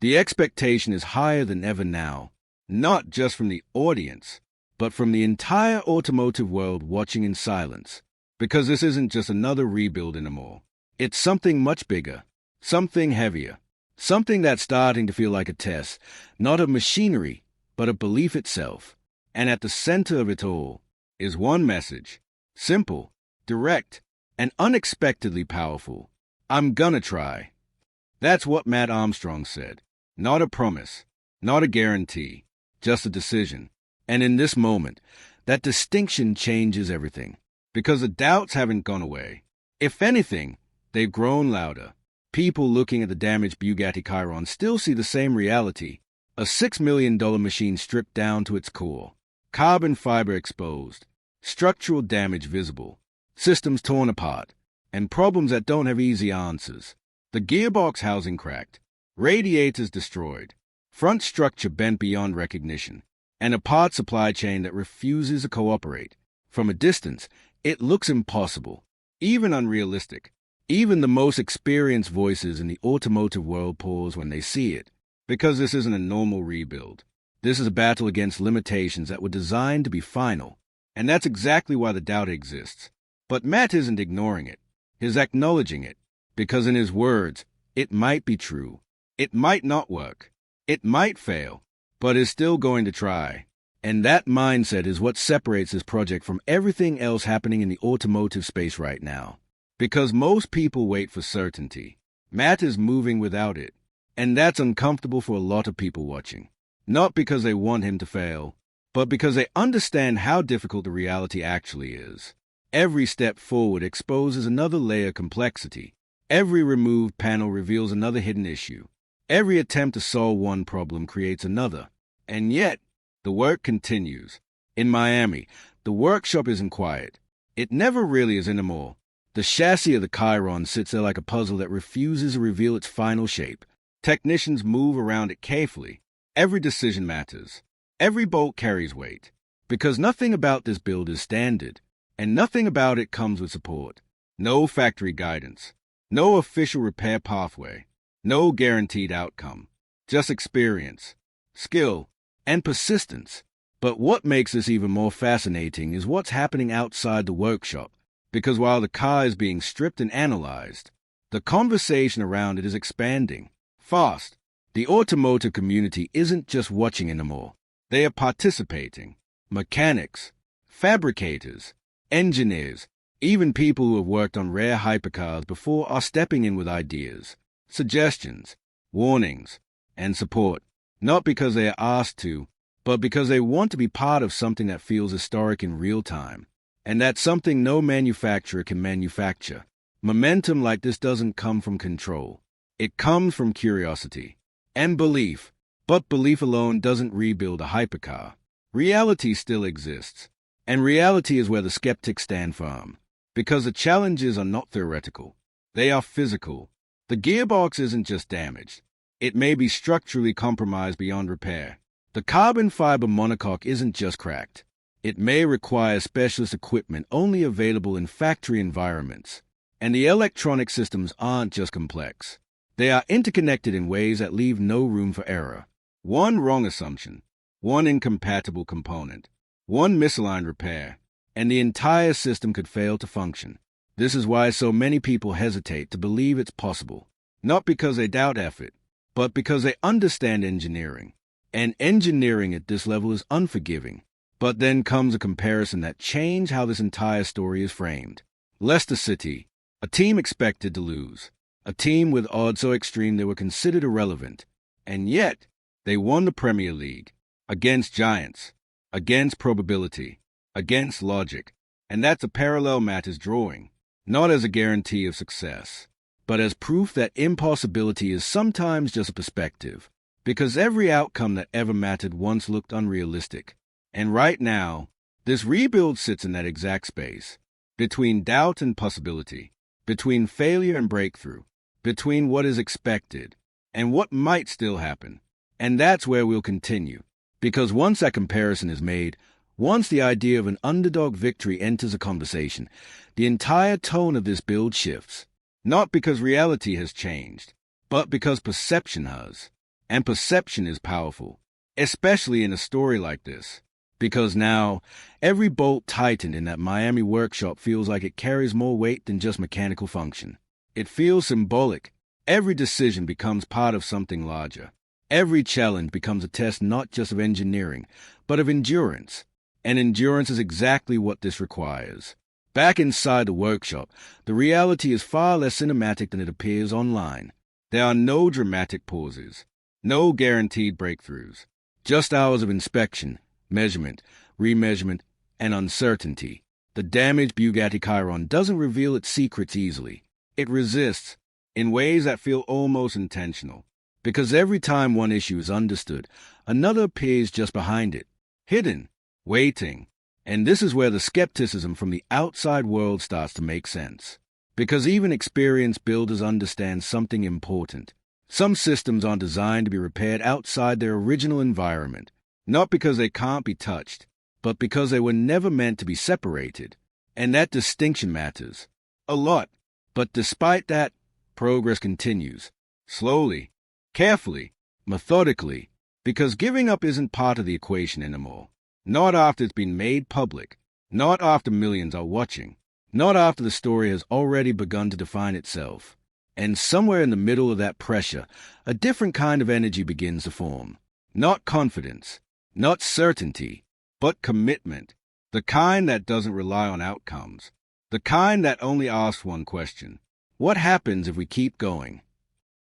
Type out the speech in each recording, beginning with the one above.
The expectation is higher than ever now, not just from the audience, but from the entire automotive world watching in silence. Because this isn't just another rebuild anymore. It's something much bigger, something heavier, something that's starting to feel like a test, not of machinery, but of belief itself. And at the center of it all is one message, simple, direct, and unexpectedly powerful. I'm gonna try. That's what Matt Armstrong said. Not a promise, not a guarantee, just a decision. And in this moment, that distinction changes everything. Because the doubts haven't gone away. If anything, they've grown louder. People looking at the damaged Bugatti Chiron still see the same reality. A $6 million machine stripped down to its core. Carbon fiber exposed. Structural damage visible. Systems torn apart. And problems that don't have easy answers. The gearbox housing cracked. Radiators destroyed. Front structure bent beyond recognition. And a part supply chain that refuses to cooperate. From a distance, it looks impossible, even unrealistic. Even the most experienced voices in the automotive world pause when they see it, because this isn't a normal rebuild. This is a battle against limitations that were designed to be final, and that's exactly why the doubt exists. But Matt isn't ignoring it. He's acknowledging it, because in his words, it might be true. It might not work. It might fail, but is still going to try. And that mindset is what separates this project from everything else happening in the automotive space right now. Because most people wait for certainty. Matt is moving without it. And that's uncomfortable for a lot of people watching. Not because they want him to fail, but because they understand how difficult the reality actually is. Every step forward exposes another layer of complexity. Every removed panel reveals another hidden issue. Every attempt to solve one problem creates another. And yet, the work continues. In Miami, the workshop isn't quiet. It never really is anymore. The chassis of the Chiron sits there like a puzzle that refuses to reveal its final shape. Technicians move around it carefully. Every decision matters. Every bolt carries weight. Because nothing about this build is standard, and nothing about it comes with support. No factory guidance. No official repair pathway. No guaranteed outcome. Just experience, skill, and persistence. But what makes this even more fascinating is what's happening outside the workshop. Because while the car is being stripped and analyzed, the conversation around it is expanding. Fast. The automotive community isn't just watching anymore. They are participating. Mechanics, fabricators, engineers, even people who have worked on rare hypercars before are stepping in with ideas, suggestions, warnings, and support. Not because they are asked to, but because they want to be part of something that feels historic in real time. And that's something no manufacturer can manufacture. Momentum like this doesn't come from control. It comes from curiosity and belief. But belief alone doesn't rebuild a hypercar. Reality still exists. And reality is where the skeptics stand firm. Because the challenges are not theoretical. They are physical. The gearbox isn't just damaged. It may be structurally compromised beyond repair. The carbon fiber monocoque isn't just cracked. It may require specialist equipment only available in factory environments. And the electronic systems aren't just complex. They are interconnected in ways that leave no room for error. One wrong assumption, one incompatible component, one misaligned repair, and the entire system could fail to function. This is why so many people hesitate to believe it's possible. Not because they doubt effort, but because they understand engineering. And engineering at this level is unforgiving. But then comes a comparison that changed how this entire story is framed. Leicester City, a team expected to lose. A team with odds so extreme they were considered irrelevant. And yet, they won the Premier League. Against giants. Against probability. Against logic. And that's a parallel Matt is drawing. Not as a guarantee of success, but as proof that impossibility is sometimes just a perspective. Because every outcome that ever mattered once looked unrealistic. And right now, this rebuild sits in that exact space. Between doubt and possibility. Between failure and breakthrough. Between what is expected and what might still happen. And that's where we'll continue. Because once that comparison is made, once the idea of an underdog victory enters a conversation, the entire tone of this build shifts. Not because reality has changed, but because perception has. And perception is powerful, especially in a story like this. Because now, every bolt tightened in that Miami workshop feels like it carries more weight than just mechanical function. It feels symbolic. Every decision becomes part of something larger. Every challenge becomes a test not just of engineering, but of endurance. And endurance is exactly what this requires. Back inside the workshop, the reality is far less cinematic than it appears online. There are no dramatic pauses, no guaranteed breakthroughs, just hours of inspection, measurement, remeasurement, and uncertainty. The damaged Bugatti Chiron doesn't reveal its secrets easily. It resists, in ways that feel almost intentional. Because every time one issue is understood, another appears just behind it, hidden, waiting. And this is where the skepticism from the outside world starts to make sense. Because even experienced builders understand something important. Some systems aren't designed to be repaired outside their original environment. Not because they can't be touched, but because they were never meant to be separated. And that distinction matters a lot. But despite that, progress continues. Slowly, carefully, methodically. Because giving up isn't part of the equation anymore. Not after it's been made public. Not after millions are watching. Not after the story has already begun to define itself. And somewhere in the middle of that pressure, a different kind of energy begins to form. Not confidence. Not certainty, but commitment. The kind that doesn't rely on outcomes. The kind that only asks one question. What happens if we keep going?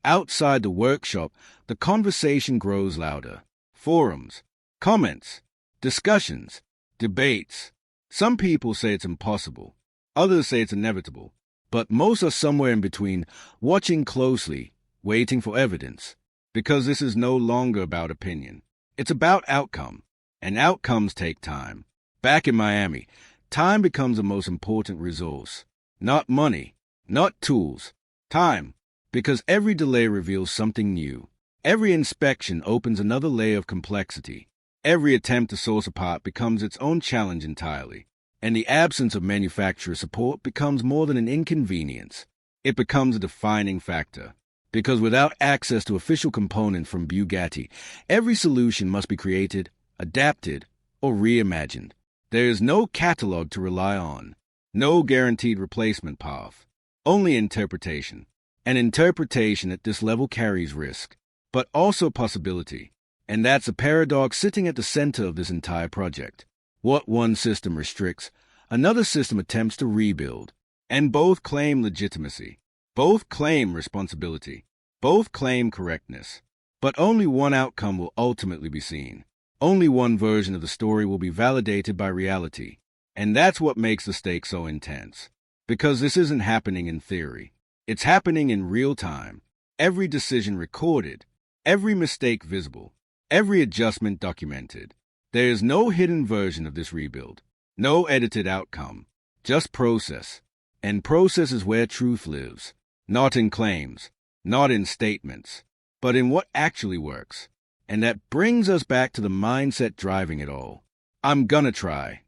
Outside the workshop, the conversation grows louder. Forums, comments, discussions, debates. Some people say it's impossible. Others say it's inevitable. But most are somewhere in between, watching closely, waiting for evidence. Because this is no longer about opinion. It's about outcome, and outcomes take time. Back in Miami, time becomes the most important resource. Not money, not tools, time. Because every delay reveals something new. Every inspection opens another layer of complexity. Every attempt to source a part becomes its own challenge entirely. And the absence of manufacturer support becomes more than an inconvenience. It becomes a defining factor. Because without access to official components from Bugatti, every solution must be created, adapted, or reimagined. There is no catalog to rely on, no guaranteed replacement path, only interpretation. And interpretation at this level carries risk, but also possibility. And that's a paradox sitting at the center of this entire project. What one system restricts, another system attempts to rebuild. And both claim legitimacy. Both claim responsibility. Both claim correctness. But only one outcome will ultimately be seen. Only one version of the story will be validated by reality. And that's what makes the stakes so intense. Because this isn't happening in theory. It's happening in real time. Every decision recorded. Every mistake visible. Every adjustment documented. There is no hidden version of this rebuild. No edited outcome. Just process. And process is where truth lives. Not in claims, not in statements, but in what actually works. And that brings us back to the mindset driving it all. I'm gonna try.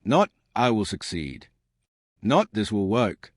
Not I will succeed. Not this will work.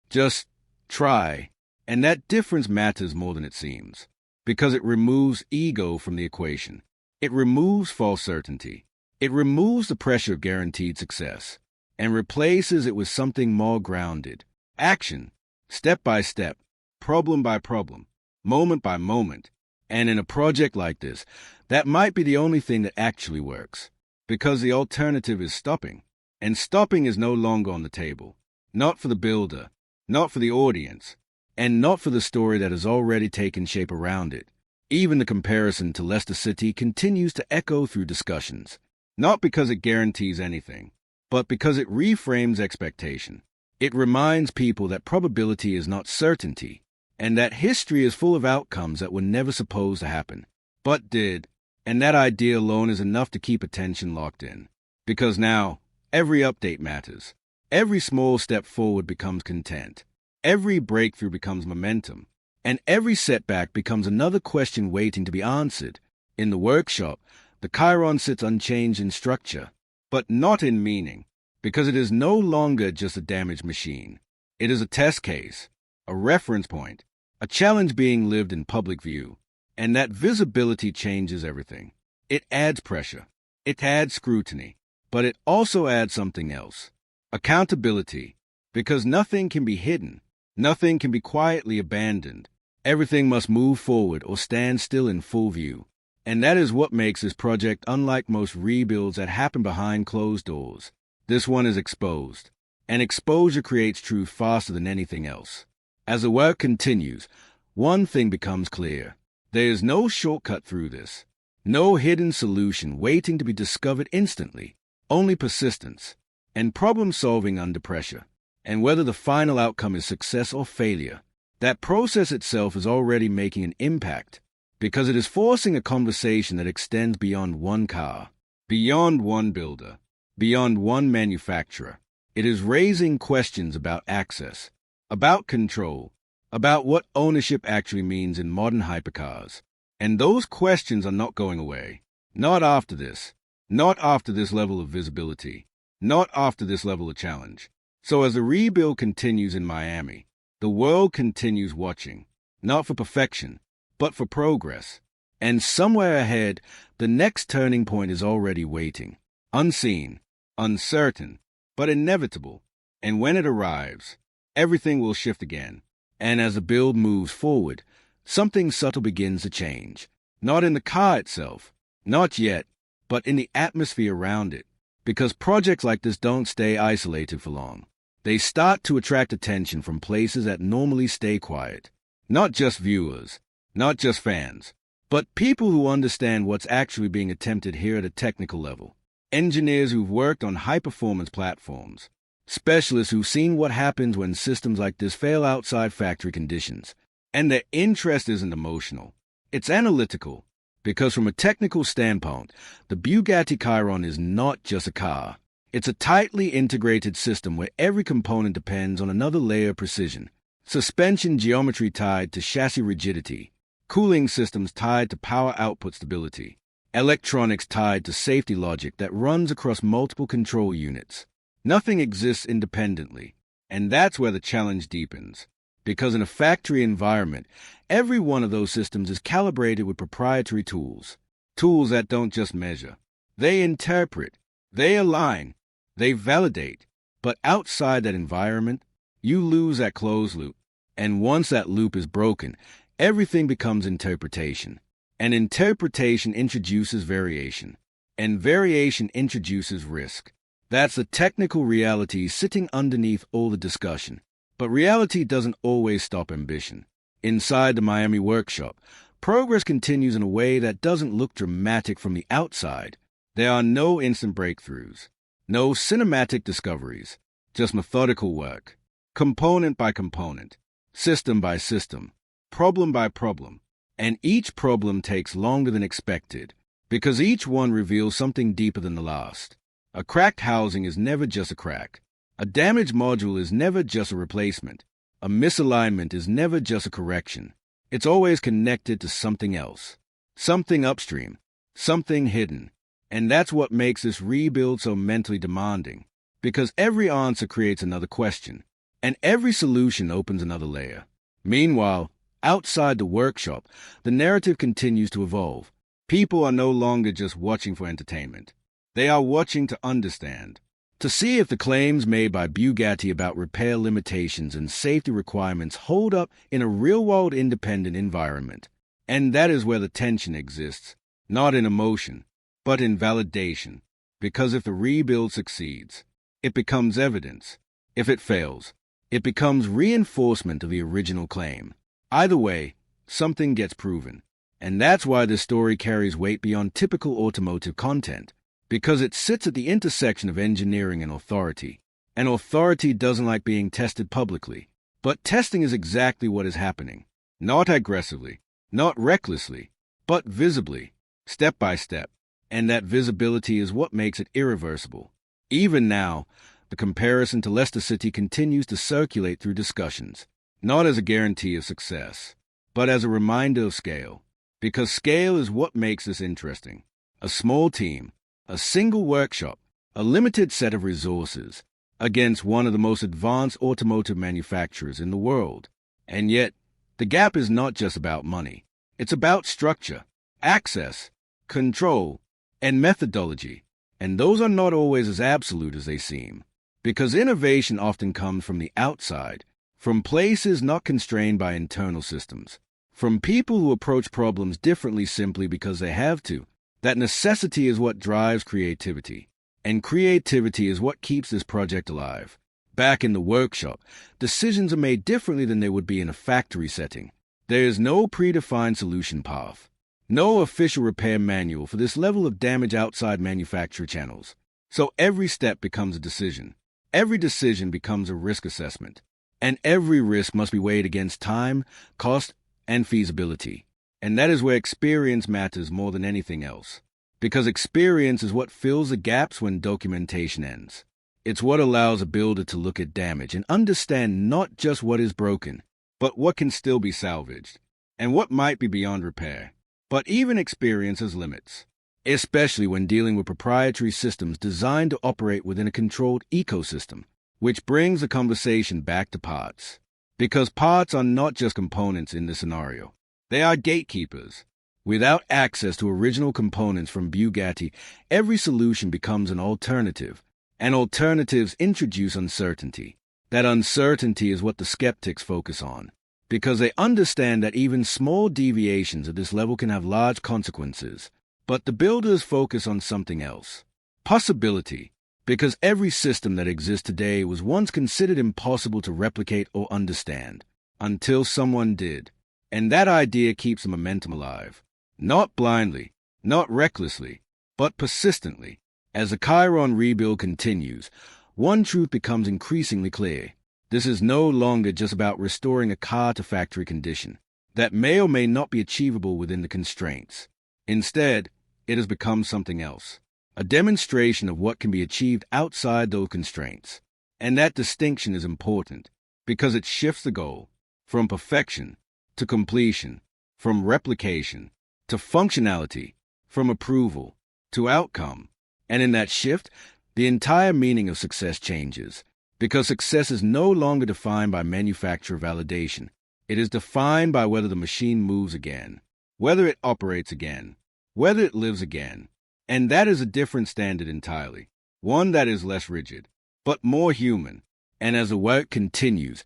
Just try. And that difference matters more than it seems. Because it removes ego from the equation. It removes false certainty. It removes the pressure of guaranteed success. And replaces it with something more grounded. Action. Step by step, problem by problem, moment by moment. And in a project like this, that might be the only thing that actually works. Because the alternative is stopping. And stopping is no longer on the table. Not for the builder, not for the audience, and not for the story that has already taken shape around it. Even the comparison to Leicester City continues to echo through discussions. Not because it guarantees anything, but because it reframes expectation. It reminds people that probability is not certainty, and that history is full of outcomes that were never supposed to happen, but did, and that idea alone is enough to keep attention locked in. Because now, every update matters. Every small step forward becomes content. Every breakthrough becomes momentum. And every setback becomes another question waiting to be answered. In the workshop, the Chiron sits unchanged in structure, but not in meaning. Because it is no longer just a damaged machine. It is a test case, a reference point, a challenge being lived in public view. And that visibility changes everything. It adds pressure. It adds scrutiny. But it also adds something else. Accountability. Because nothing can be hidden. Nothing can be quietly abandoned. Everything must move forward or stand still in full view. And that is what makes this project unlike most rebuilds that happen behind closed doors. This one is exposed. And exposure creates truth faster than anything else. As the work continues, one thing becomes clear. There is no shortcut through this. No hidden solution waiting to be discovered instantly. Only persistence and problem-solving under pressure. And whether the final outcome is success or failure, that process itself is already making an impact because it is forcing a conversation that extends beyond one car, beyond one builder, beyond one manufacturer. It is raising questions about access, about control, about what ownership actually means in modern hypercars. And those questions are not going away. Not after this. Not after this level of visibility. Not after this level of challenge. So as the rebuild continues in Miami, the world continues watching, not for perfection, but for progress. And somewhere ahead, the next turning point is already waiting. Unseen, uncertain, but inevitable. And when it arrives, everything will shift again. And as the build moves forward, something subtle begins to change. Not in the car itself, not yet, but in the atmosphere around it. Because projects like this don't stay isolated for long. They start to attract attention from places that normally stay quiet. Not just viewers, not just fans, but people who understand what's actually being attempted here at a technical level. Engineers who've worked on high-performance platforms. Specialists who've seen what happens when systems like this fail outside factory conditions. And their interest isn't emotional. It's analytical. Because from a technical standpoint, the Bugatti Chiron is not just a car. It's a tightly integrated system where every component depends on another layer of precision. Suspension geometry tied to chassis rigidity. Cooling systems tied to power output stability. Electronics tied to safety logic that runs across multiple control units. Nothing exists independently. And that's where the challenge deepens. Because in a factory environment, every one of those systems is calibrated with proprietary tools. Tools that don't just measure. They interpret. They align. They validate. But outside that environment, you lose that closed loop. And once that loop is broken, everything becomes interpretation. And interpretation introduces variation. And variation introduces risk. That's the technical reality sitting underneath all the discussion. But reality doesn't always stop ambition. Inside the Miami workshop, progress continues in a way that doesn't look dramatic from the outside. There are no instant breakthroughs, no cinematic discoveries, just methodical work, component by component, system by system, problem by problem. And each problem takes longer than expected, because each one reveals something deeper than the last. A cracked housing is never just a crack. A damaged module is never just a replacement. A misalignment is never just a correction. It's always connected to something else. Something upstream. Something hidden. And that's what makes this rebuild so mentally demanding. Because every answer creates another question. And every solution opens another layer. Meanwhile, outside the workshop, the narrative continues to evolve. People are no longer just watching for entertainment. They are watching to understand. To see if the claims made by Bugatti about repair limitations and safety requirements hold up in a real-world independent environment. And that is where the tension exists, not in emotion, but in validation. Because if the rebuild succeeds, it becomes evidence. If it fails, it becomes reinforcement of the original claim. Either way, something gets proven. And that's why this story carries weight beyond typical automotive content. Because it sits at the intersection of engineering and authority. And authority doesn't like being tested publicly. But testing is exactly what is happening. Not aggressively, not recklessly, but visibly, step by step. And that visibility is what makes it irreversible. Even now, the comparison to Leicester City continues to circulate through discussions. Not as a guarantee of success, but as a reminder of scale. Because scale is what makes this interesting. A small team. A single workshop, a limited set of resources, against one of the most advanced automotive manufacturers in the world. And yet, the gap is not just about money. It's about structure, access, control, and methodology. And those are not always as absolute as they seem, because innovation often comes from the outside, from places not constrained by internal systems, from people who approach problems differently simply because they have to. That necessity is what drives creativity, and creativity is what keeps this project alive. Back in the workshop, decisions are made differently than they would be in a factory setting. There is no predefined solution path, no official repair manual for this level of damage outside manufacturer channels. So every step becomes a decision. Every decision becomes a risk assessment. And every risk must be weighed against time, cost, and feasibility. And that is where experience matters more than anything else. Because experience is what fills the gaps when documentation ends. It's what allows a builder to look at damage and understand not just what is broken, but what can still be salvaged, and what might be beyond repair. But even experience has limits, especially when dealing with proprietary systems designed to operate within a controlled ecosystem, which brings the conversation back to parts. Because parts are not just components in this scenario. They are gatekeepers. Without access to original components from Bugatti, every solution becomes an alternative, and alternatives introduce uncertainty. That uncertainty is what the skeptics focus on, because they understand that even small deviations at this level can have large consequences. But the builders focus on something else. Possibility, because every system that exists today was once considered impossible to replicate or understand, until someone did. And that idea keeps the momentum alive. Not blindly, not recklessly, but persistently. As the Chiron rebuild continues, one truth becomes increasingly clear. This is no longer just about restoring a car to factory condition that may or may not be achievable within the constraints. Instead, it has become something else, a demonstration of what can be achieved outside those constraints. And that distinction is important because it shifts the goal from perfection to completion, from replication to functionality, from approval to outcome. And in that shift, the entire meaning of success changes, because success is no longer defined by manufacturer validation. It is defined by whether the machine moves again, whether it operates again, whether it lives again. And that is a different standard entirely, one that is less rigid, but more human. And as the work continues,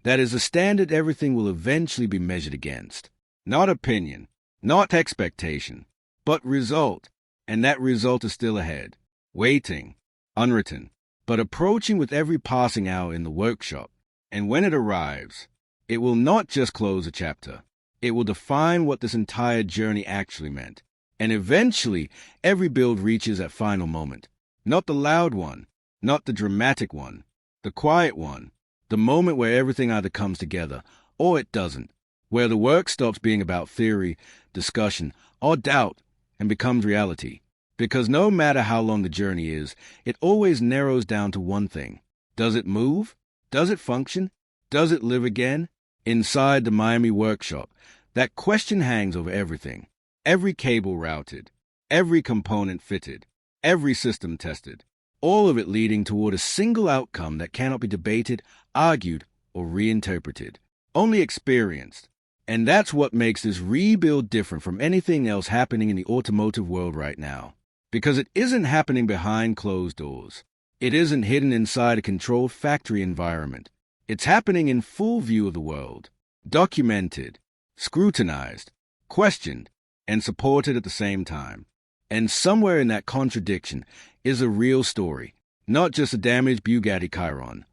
that is a standard everything will eventually be measured against. Not opinion, not expectation, but result. And that result is still ahead, waiting, unwritten, but approaching with every passing hour in the workshop. And when it arrives, it will not just close a chapter. It will define what this entire journey actually meant. And eventually, every build reaches that final moment. Not the loud one, not the dramatic one, the quiet one, the moment where everything either comes together or it doesn't, where the work stops being about theory, discussion, or doubt and becomes reality. Because no matter how long the journey is, it always narrows down to one thing. Does it move? Does it function? Does it live again? Inside the Miami workshop, that question hangs over everything. Every cable routed, every component fitted, every system tested, all of it leading toward a single outcome that cannot be debated, argued, or reinterpreted. Only experienced. And that's what makes this rebuild different from anything else happening in the automotive world right now. Because it isn't happening behind closed doors. It isn't hidden inside a controlled factory environment. It's happening in full view of the world. Documented, scrutinized, questioned, and supported at the same time. And somewhere in that contradiction is a real story. Not just a damaged Bugatti Chiron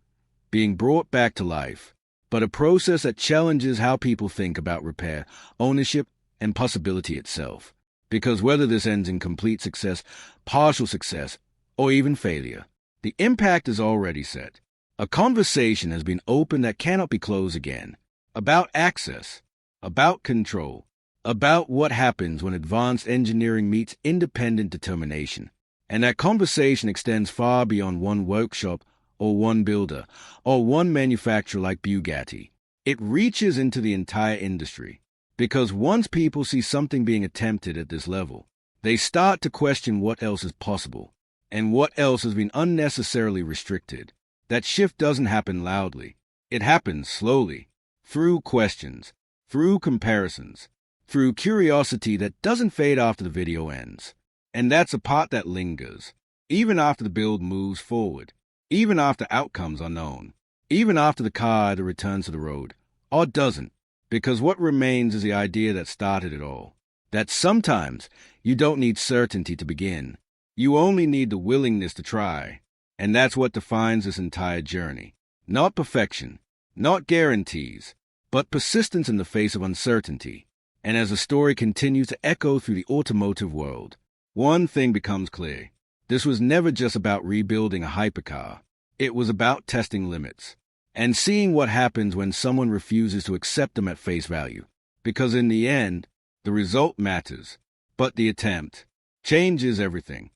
being brought back to life, but a process that challenges how people think about repair, ownership, and possibility itself. Because whether this ends in complete success, partial success, or even failure, the impact is already set. A conversation has been opened that cannot be closed again. About access, about control, about what happens when advanced engineering meets independent determination. And that conversation extends far beyond one workshop or one builder, or one manufacturer like Bugatti. It reaches into the entire industry. Because once people see something being attempted at this level, they start to question what else is possible, and what else has been unnecessarily restricted. That shift doesn't happen loudly. It happens slowly, through questions, through comparisons, through curiosity that doesn't fade after the video ends. And that's a part that lingers, even after the build moves forward, even after outcomes are known, even after the car either returns to the road or doesn't, because what remains is the idea that started it all, that sometimes you don't need certainty to begin, you only need the willingness to try, and that's what defines this entire journey. Not perfection, not guarantees, but persistence in the face of uncertainty. And as the story continues to echo through the automotive world, one thing becomes clear. This was never just about rebuilding a hypercar. It was about testing limits and seeing what happens when someone refuses to accept them at face value. Because in the end, the result matters, but the attempt changes everything.